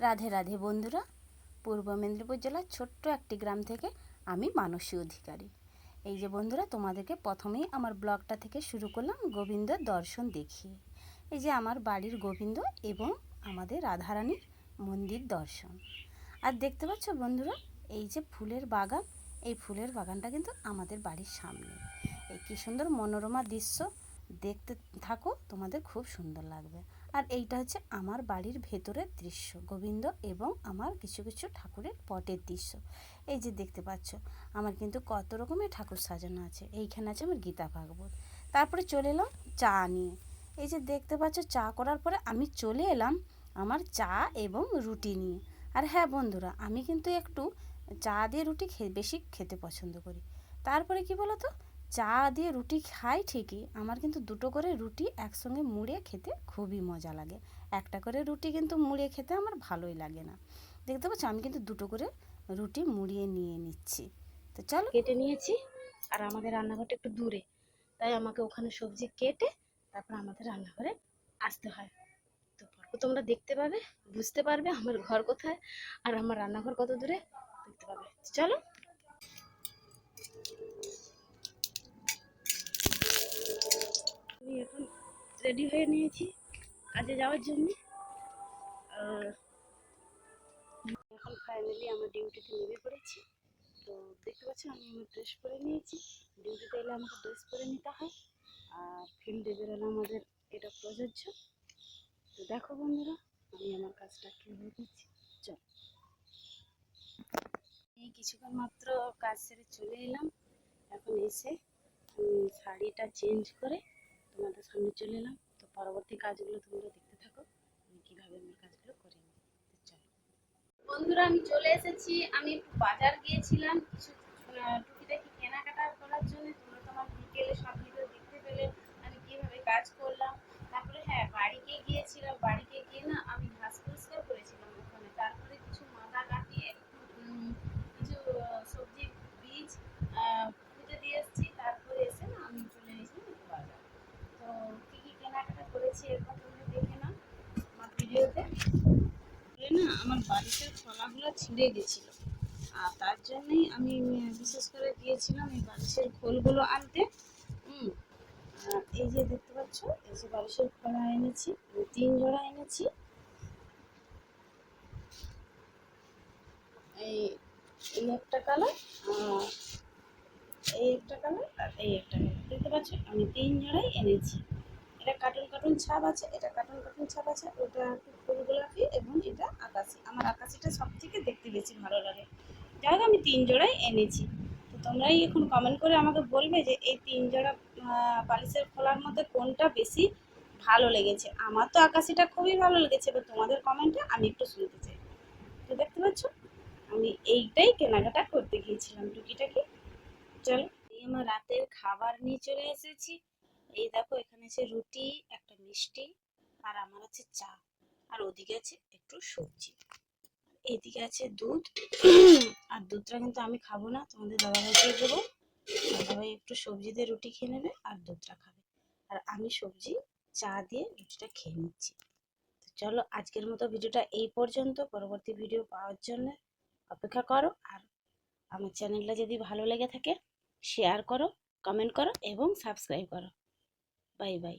রাধে রাধে বন্ধুরা। পূর্ব মেদিনীপুর জেলার ছোট্ট একটি গ্রাম থেকে আমি মানসী অধিকারী। এই যে বন্ধুরা, তোমাদেরকে প্রথমেই আমার ব্লগটা থেকে শুরু করলাম গোবিন্দ দর্শন দেখিয়ে। এই যে আমার বাড়ির গোবিন্দ এবং আমাদের রাধারানীর মন্দির দর্শন। আর দেখতে পাচ্ছ বন্ধুরা, এই যে ফুলের বাগান, এই ফুলের বাগানটা কিন্তু আমাদের বাড়ির সামনে। এই কী সুন্দর মনোরমা দৃশ্য, দেখতে থাকো, তোমাদের খুব সুন্দর লাগবে। আর এইটা হচ্ছে আমার বাড়ির ভেতরের দৃশ্য, গোবিন্দ এবং আমার কিছু কিছু ঠাকুরের পটের দৃশ্য। এই যে দেখতে পাচ্ছ, আমার কিন্তু কত রকমের ঠাকুর সাজানো আছে। এইখানে আছে আমার গীতা ভাগবত। তারপরে চলে এলাম চা নিয়ে। এই যে দেখতে পাচ্ছ, চা করার পরে আমি চলে এলাম আমার চা এবং রুটি নিয়ে। আর হ্যাঁ বন্ধুরা, আমি কিন্তু একটু চা দিয়ে রুটি বেশি খেতে পছন্দ করি। তারপরে কি বলো তো, চা দিয়ে রুটি খাই ঠিকই, আমার কিন্তু দুটো করে রুটি একসঙ্গে মুড়িয়ে খেতে খুবই মজা লাগে। একটা করে রুটি কিন্তু মুড়িয়ে খেতে আমার ভালোই লাগে না। দেখতে পাচ্ছ, আমি কিন্তু দুটো করে রুটি মুড়িয়ে নিয়ে নিচ্ছি। তো চলো, কেটে নিয়েছি। আর আমাদের রান্নাঘরটা একটু দূরে, তাই আমাকে ওখানে সবজি কেটে তারপর আমাদের রান্নাঘরে আসতে হয়। তো পর্ব তোমরা দেখতে পাবে, বুঝতে পারবে আমার ঘর কোথায় আর আমার রান্নাঘর কত দূরে দেখতে পাবে। চলো, আমি এখন রেডি হয়ে নিয়েছি কাজে যাওয়ার জন্য। আর এখন ফাইনালি আমার ডিউটিতে নেমে পড়েছি। তো দেখতে পাচ্ছি আমি আমার ড্রেস পরে নিয়েছি। ডিউটিতে এলে আমাকে ড্রেস পরে নিতে হয়, আর ফিল্ডে বেরোলে আমাদের এটা প্রযোজ্য। তো দেখো বন্ধুরা, আমি আমার কাজটা কীভাবে করছি। চল, এই কিছুক্ষণ মাত্র কাজ সেরে চলে এলাম। এখন এসে আমি শাড়িটা চেঞ্জ করে তোমাদের সামনে চলে এলাম। তো পরবর্তী কাজগুলো তোমরা দেখতে থাকো, আমি কীভাবে আমার কাজগুলো করে নিই। চলো বন্ধুরা, আমি চলে এসেছি। আমি একটু বাজার গিয়েছিলাম কিছু টুকিটাকি কেনাকাটা করার জন্য। তোমরা তো আমার বিকেলে সব ভিডিও দেখতে পেলে আমি কীভাবে কাজ করলাম। তারপরে হ্যাঁ, বাড়িতে গিয়েছিলাম। বাড়িতে গিয়ে না আমি ঘাস পরিষ্কার করেছিলাম ওখানে। তারপরে কিছু মাথা কাটিয়ে কিছু সবজির বীজ পুঁতে দিয়ে এসেছি। তারপরে এসে না আমি চলে এসেছিলাম একটু বাজার। তো কী কী কেনাকাটা করেছি এরপর তোমরা দেখে নাও আমার ভিডিওতে। না, আমার বালিশের খোলাগুলো ছিঁড়ে গেছিল, আর তার জন্যই আমি বিশেষ করে গিয়েছিলাম এই বালিশের খোলগুলো আনতে। আর এই যে দেখতে পাচ্ছ, এই যে বালিশের খোলা এনেছি, 3 জোড়া এনেছি। এই এই একটা কালার, এই একটা কালার, আর এই একটা কালার। দেখতে পাচ্ছ, আমি 3 জোড়াই এনেছি। এটা কার্টুন কার্টুন ছাপ আছে, এটা কার্টুন কার্টুন ছাপ আছে, ওটা একটু ফুল গোলাপি এবং এটা আকাশি। আমার আকাশিটা সব থেকে দেখতে বেশি ভালো লাগে। যাই হোক, আমি 3 জোড়াই এনেছি। তো তোমরাই এখন কমেন্ট করে আমাকে বলবে যে এই 3 জোড়া বালিশের খোলার মধ্যে কোনটা বেশি ভালো লেগেছে। আমার তো আকাশিটা খুবই ভালো লেগেছে, এবার তোমাদের কমেন্টে আমি একটু শুনতে চাই। তো দেখতে পাচ্ছ, আমি এইটাই কেনাকাটা করতে গিয়েছিলাম টুকিটাকি। চলো, এই আমার রাতের খাবার নিয়ে চলে এসেছি। এই দেখো, এখানে আছে রুটি, একটা মিষ্টি, আর আমার আছে চা, আর ওদিকে আছে একটু সবজি, এদিকে আছে দুধ। আর দুধটা কিন্তু আমি খাবো না, তোমাদের দাদাভাইকে দেবো। দাদাভাই একটু সবজি দিয়ে রুটি খেয়ে নেবে আর দুধটা খাবে, আর আমি সবজি চা দিয়ে রুটিটা খেয়ে নিচ্ছি। তো চলো, আজকের মতো ভিডিওটা এই পর্যন্ত। পরবর্তী ভিডিও পাওয়ার জন্য অপেক্ষা করো। আর আমার চ্যানেলটা যদি ভালো লেগে থাকে, শেয়ার করো, কমেন্ট করো এবং সাবস্ক্রাইব করো। Bye bye.